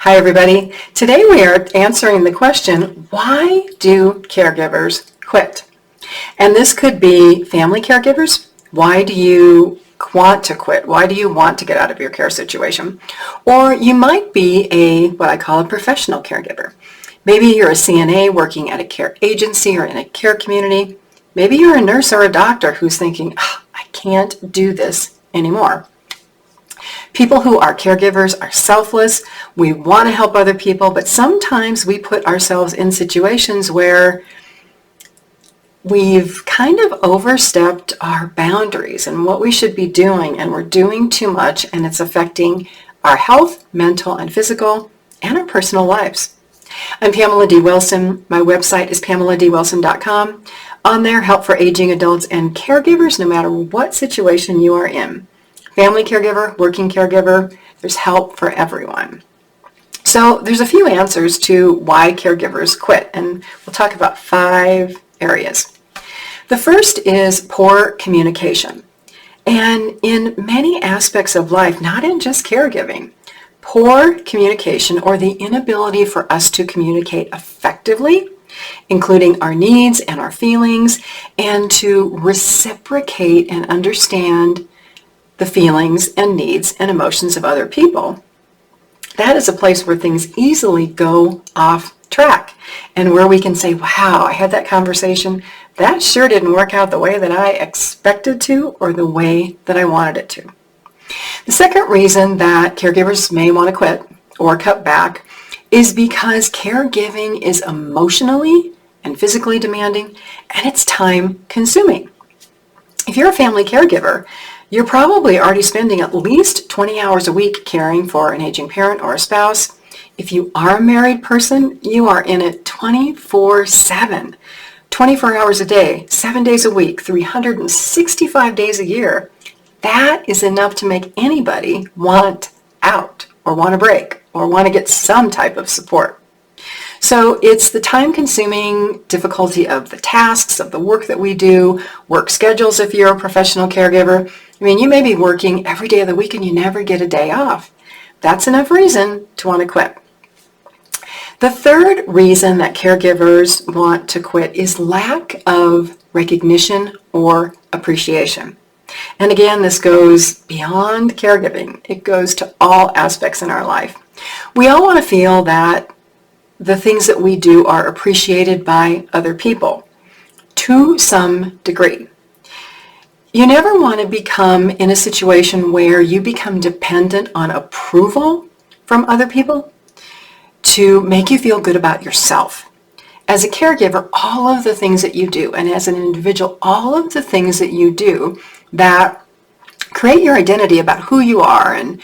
Hi everybody. Today we are answering the question, why do caregivers quit? And this could be family caregivers. Why do you want to quit? Why do you want to get out of your care situation? Or you might be what I call a professional caregiver. Maybe you're a CNA working at a care agency or in a care community. Maybe you're a nurse or a doctor who's thinking, I can't do this anymore. People who are caregivers are selfless. We want to help other people, but sometimes we put ourselves in situations where we've kind of overstepped our boundaries and what we should be doing, and we're doing too much, and it's affecting our health, mental and physical, and our personal lives. I'm Pamela D Wilson. My website is PamelaDWilson.com. On there, help for aging adults and caregivers, no matter what situation you are in. Family caregiver, working caregiver, there's help for everyone. So there's a few answers to why caregivers quit, and we'll talk about 5 areas. The first is poor communication. And in many aspects of life, not in just caregiving, poor communication, or the inability for us to communicate effectively, including our needs and our feelings, and to reciprocate and understand the feelings and needs and emotions of other people. That is a place where things easily go off track, and where we can say, wow, I had that conversation. That sure didn't work out the way that I expected to, or the way that I wanted it to. The second reason that caregivers may want to quit or cut back is because caregiving is emotionally and physically demanding, and it's time consuming. If you're a family caregiver, you're probably already spending at least 20 hours a week caring for an aging parent or a spouse. If you are a married person, you are in it 24/7, 24 hours a day, 7 days a week, 365 days a year. That is enough to make anybody want out, or want a break, or want to get some type of support. So it's the time-consuming difficulty of the tasks, of the work that we do, work schedules if you're a professional caregiver. I mean, you may be working every day of the week and you never get a day off. That's enough reason to want to quit. The third reason that caregivers want to quit is lack of recognition or appreciation. And again, this goes beyond caregiving. It goes to all aspects in our life. We all want to feel that the things that we do are appreciated by other people to some degree. You never want to become in a situation where you become dependent on approval from other people to make you feel good about yourself. As a caregiver, all of the things that you do, and as an individual, all of the things that you do that create your identity about who you are and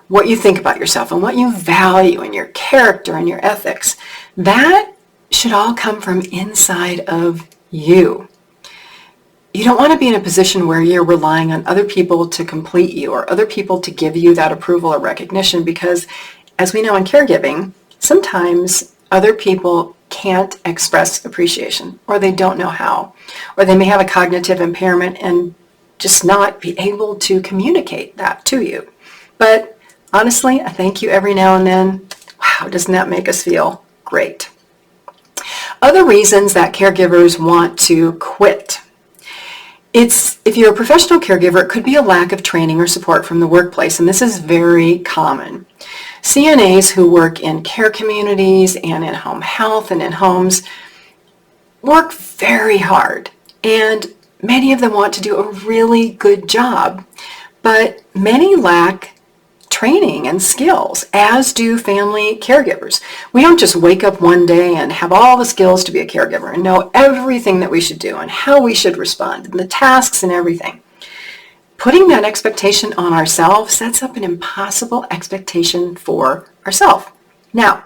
what you think about yourself and what you value and your character and your ethics, that should all come from inside of you. You don't want to be in a position where you're relying on other people to complete you, or other people to give you that approval or recognition, because as we know in caregiving, sometimes other people can't express appreciation, or they don't know how, or they may have a cognitive impairment and just not be able to communicate that to you. But honestly, a thank you every now and then, wow, doesn't that make us feel great? Other reasons that caregivers want to quit. If you're a professional caregiver, it could be a lack of training or support from the workplace, and this is very common. CNAs who work in care communities and in home health and in homes work very hard, and many of them want to do a really good job, but many lack training and skills, as do family caregivers. We don't just wake up one day and have all the skills to be a caregiver and know everything that we should do and how we should respond and the tasks and everything. Putting that expectation on ourselves sets up an impossible expectation for ourselves. Now,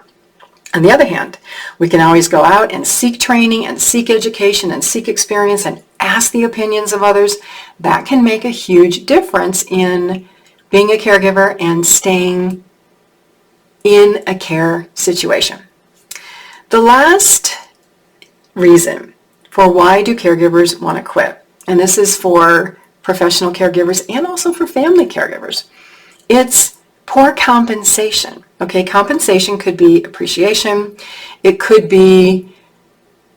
on the other hand, we can always go out and seek training and seek education and seek experience and ask the opinions of others. That can make a huge difference in being a caregiver and staying in a care situation. The last reason for why do caregivers want to quit, and this is for professional caregivers and also for family caregivers, it's Poor compensation. Okay, compensation could be appreciation. It could be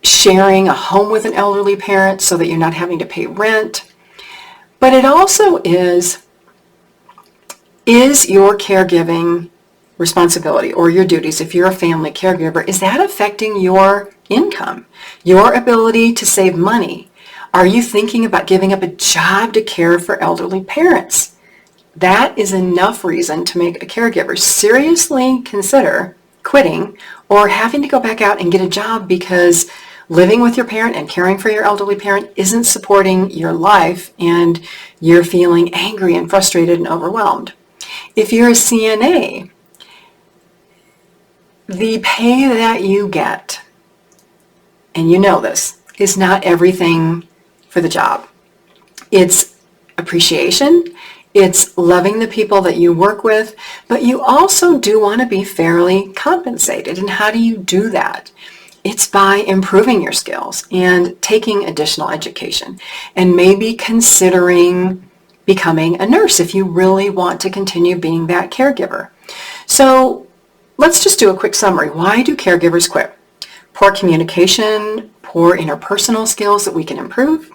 sharing a home with an elderly parent so that you're not having to pay rent. But it also is your caregiving responsibility or your duties, if you're a family caregiver, is that affecting your income, your ability to save money? Are you thinking about giving up a job to care for elderly parents? That is enough reason to make a caregiver seriously consider quitting or having to go back out and get a job because living with your parent and caring for your elderly parent isn't supporting your life and you're feeling angry and frustrated and overwhelmed. If you're a CNA, the pay that you get, and you know this, is not everything for the job. It's appreciation, it's loving the people that you work with, but you also do want to be fairly compensated. And how do you do that? It's by improving your skills and taking additional education and maybe considering becoming a nurse if you really want to continue being that caregiver. So let's just do a quick summary. Why do caregivers quit? Poor communication, poor interpersonal skills that we can improve,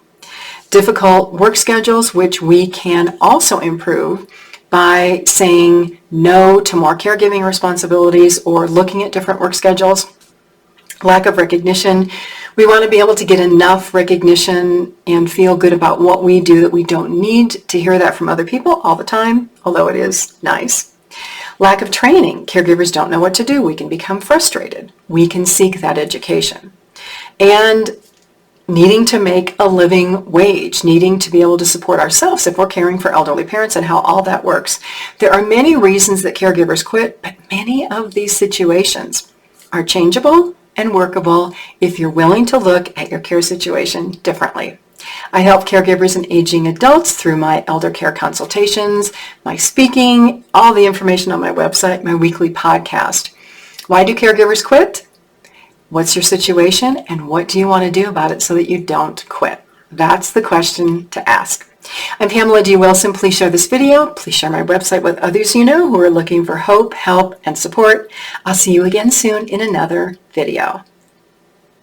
difficult work schedules, which we can also improve by saying no to more caregiving responsibilities or looking at different work schedules. Lack of recognition. We want to be able to get enough recognition and feel good about what we do that we don't need to hear that from other people all the time, although it is nice. Lack of training. Caregivers don't know what to do. We can become frustrated. We can seek that education. And needing to make a living wage, needing to be able to support ourselves if we're caring for elderly parents and how all that works. There are many reasons that caregivers quit, but many of these situations are changeable and workable if you're willing to look at your care situation differently. I help caregivers and aging adults through my Eldercare Consultations, my speaking, all the information on my website, my weekly podcast. Why do caregivers quit? What's your situation and what do you want to do about it so that you don't quit? That's the question to ask. I'm Pamela D Wilson. Please share this video. Please share my website with others you know who are looking for hope, help, and support. I'll see you again soon in another video.